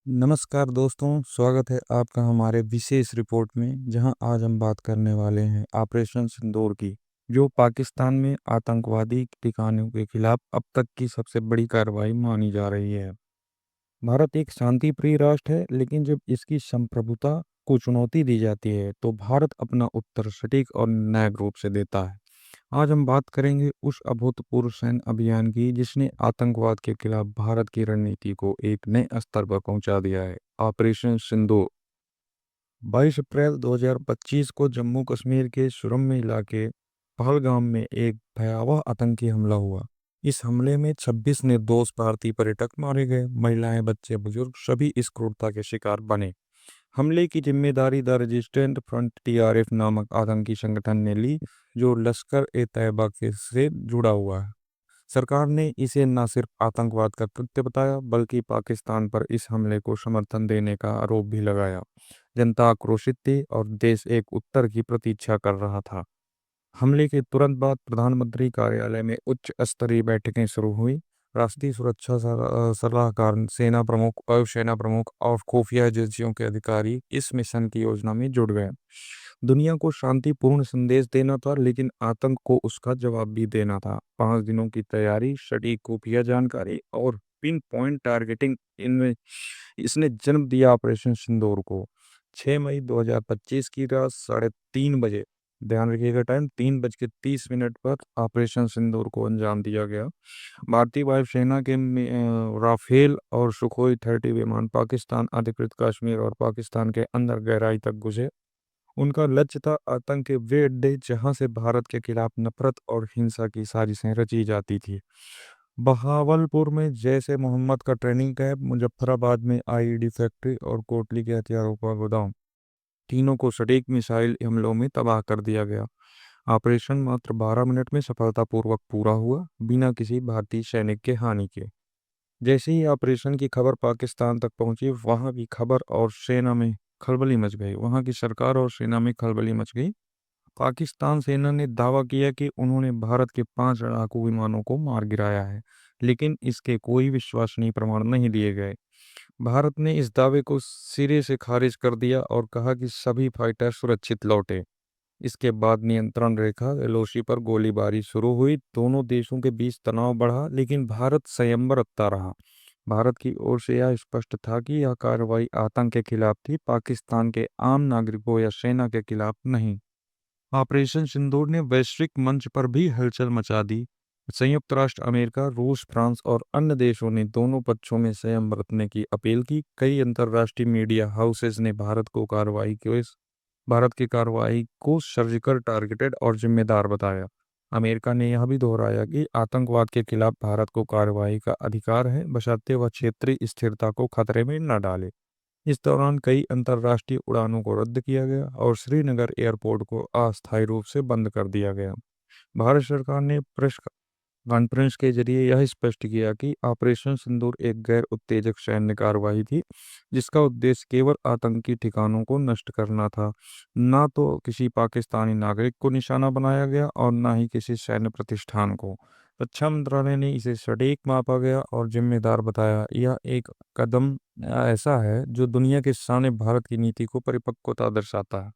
नमस्कार दोस्तों, स्वागत है आपका हमारे विशेष रिपोर्ट में, जहां आज हम बात करने वाले हैं ऑपरेशन सिंदूर की, जो पाकिस्तान में आतंकवादी ठिकानों के खिलाफ अब तक की सबसे बड़ी कार्रवाई मानी जा रही है। भारत एक शांति प्रिय राष्ट्र है, लेकिन जब इसकी संप्रभुता को चुनौती दी जाती है, तो भारत अपना उत्तर सटीक और न्यायिक रूप से देता है। आज हम बात करेंगे उस अभूतपूर्व सैन्य अभियान की, जिसने आतंकवाद के खिलाफ भारत की रणनीति को एक नए स्तर पर पहुंचा दिया है। ऑपरेशन सिंदूर 22 अप्रैल 2025 को जम्मू कश्मीर के सुरम्य इलाके पहलगाम में एक भयावह आतंकी हमला हुआ। इस हमले में 26 निर्दोष भारतीय पर्यटक मारे गए। महिलाएं, बच्चे, बुजुर्ग सभी इस क्रूरता के शिकार बने। हमले की जिम्मेदारी द रेजिस्टेंट फ्रंट (TRF) नामक आतंकी संगठन ने ली, जो लश्कर ए तैयबा के से जुड़ा हुआ है। सरकार ने इसे न सिर्फ आतंकवाद का कृत्य बताया, बल्कि पाकिस्तान पर इस हमले को समर्थन देने का आरोप भी लगाया। जनता आक्रोशित थी और देश एक उत्तर की प्रतीक्षा कर रहा था। हमले के तुरंत बाद प्रधानमंत्री कार्यालय में उच्च स्तरीय बैठकें शुरू हुई। राष्ट्रीय सुरक्षा सलाहकार, सेना प्रमुख, वायुसेना प्रमुख और खुफिया एजेंसियों के अधिकारी इस मिशन की योजना में जुट गए। दुनिया को शांतिपूर्ण संदेश देना था, लेकिन आतंक को उसका जवाब भी देना था। 5 दिनों की तैयारी, सटीक खुफिया जानकारी और पिन पॉइंट टारगेटिंग, इनमें इसने जन्म दिया ऑपरेशन सिंदूर को। 6 मई 2025 की रात 3:30 बजे, ध्यान रखिएगा टाइम, 3:30 पर ऑपरेशन सिंदूर को अंजाम दिया गया। भारतीय वायुसेना के राफेल और सुखोई 30 विमान पाकिस्तान अधिकृत कश्मीर और पाकिस्तान के अंदर गहराई तक घुसे। उनका लक्ष्य था आतंक के वे अड्डे, जहां से भारत के खिलाफ नफरत और हिंसा की साजिशें रची जाती थी। बहावलपुर में जैश ए मोहम्मद का ट्रेनिंग कैंप, मुजफ्फराबाद में IED फैक्ट्री और कोटली के हथियारों का गोदाम, तीनों को सटीक मिसाइल हमलों में तबाह कर दिया गया। ऑपरेशन मात्र 12 मिनट में सफलतापूर्वक पूरा हुआ, बिना किसी भारतीय सैनिक के हानि के। जैसे ही ऑपरेशन की खबर पाकिस्तान तक पहुंची, वहां की खबर और सेना में खलबली मच गई। वहां की सरकार और सेना में खलबली मच गई। पाकिस्तान सेना ने दावा किया कि उन्होंने भारत के 5 लड़ाकू विमानों को मार गिराया है, लेकिन इसके कोई विश्वसनीय प्रमाण नहीं दिए गए। भारत ने इस दावे को सिरे से खारिज कर दिया और कहा कि सभी फाइटर सुरक्षित लौटे। इसके बाद नियंत्रण रेखा LOC पर गोलीबारी शुरू हुई। दोनों देशों के बीच तनाव बढ़ा, लेकिन भारत संयम बरतता रहा। भारत की ओर से यह स्पष्ट था कि यह कार्रवाई आतंक के खिलाफ थी, पाकिस्तान के आम नागरिकों या सेना के खिलाफ नहीं। ऑपरेशन सिंदूर ने वैश्विक मंच पर भी हलचल मचा दी। संयुक्त राष्ट्र अमेरिका, रूस, फ्रांस और अन्य देशों ने दोनों पक्षों में संयम बरतने की अपील की। कई अंतर्राष्ट्रीय मीडिया हाउसेस ने भारत की कार्रवाई को सर्जिकल टारगेटेड और जिम्मेदार बताया। अमेरिका ने यह भी दोहराया कि आतंकवाद के खिलाफ भारत को कार्रवाई का अधिकार है, बशर्ते वह क्षेत्रीय स्थिरता को खतरे में न डाले। इस दौरान कई अंतर्राष्ट्रीय उड़ानों को रद्द किया गया और श्रीनगर एयरपोर्ट को अस्थायी रूप से बंद कर दिया गया। भारत सरकार ने प्रेस कॉन्फ्रेंस के जरिए यह स्पष्ट किया कि ऑपरेशन सिंदूर एक गैर उत्तेजक सैन्य कार्रवाई थी, जिसका उद्देश्य केवल आतंकी ठिकानों को नष्ट करना था। न तो किसी पाकिस्तानी नागरिक को निशाना बनाया गया और न ही किसी सैन्य प्रतिष्ठान को। रक्षा मंत्रालय ने इसे सटीक मापा गया और जिम्मेदार बताया। यह एक कदम ऐसा है जो दुनिया के सामने भारत की नीति को परिपक्वता दर्शाता है।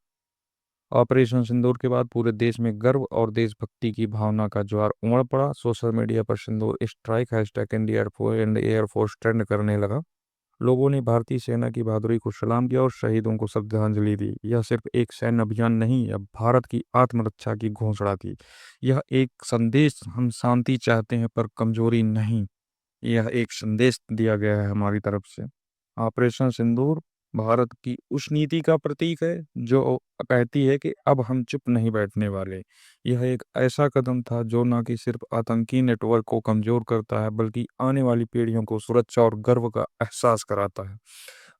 ऑपरेशन सिंदूर के बाद पूरे देश में गर्व और देशभक्ति की भावना का ज्वार उमड़ पड़ा। सोशल मीडिया पर सिंदूर स्ट्राइक हैशटैग एयरफोर्स ट्रेंड करने लगा। लोगों ने भारतीय सेना की बहादुरी को सलाम किया और शहीदों को श्रद्धांजलि दी। यह सिर्फ एक सैन्य अभियान नहीं, यह भारत की आत्मरक्षा की घोषणा थी। यह एक संदेश, हम शांति चाहते हैं पर कमजोरी नहीं। यह एक संदेश दिया गया है हमारी तरफ से। ऑपरेशन सिंदूर भारत की उस नीति का प्रतीक है जो कहती है कि अब हम चुप नहीं बैठने वाले। यह एक ऐसा कदम था जो न कि सिर्फ आतंकी नेटवर्क को कमजोर करता है, बल्कि आने वाली पीढ़ियों को सुरक्षा और गर्व का एहसास कराता है।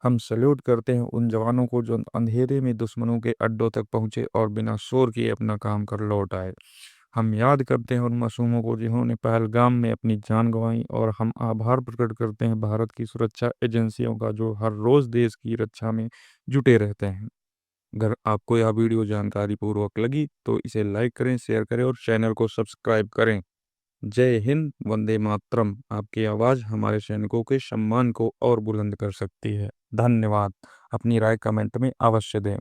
हम सैल्यूट करते हैं उन जवानों को जो अंधेरे में दुश्मनों के अड्डों तक पहुंचे और बिना शोर किए अपना काम कर लौट आए। हम याद करते हैं उन मासूमों को जिन्होंने पहलगाम में अपनी जान गंवाई, और हम आभार प्रकट करते हैं भारत की सुरक्षा एजेंसियों का, जो हर रोज देश की रक्षा में जुटे रहते हैं। अगर आपको यह वीडियो जानकारी पूर्वक लगी तो इसे लाइक करें, शेयर करें और चैनल को सब्सक्राइब करें। जय हिंद, वंदे मातरम। आपकी आवाज़ हमारे सैनिकों के सम्मान को और बुलंद कर सकती है। धन्यवाद। अपनी राय कमेंट में अवश्य दें।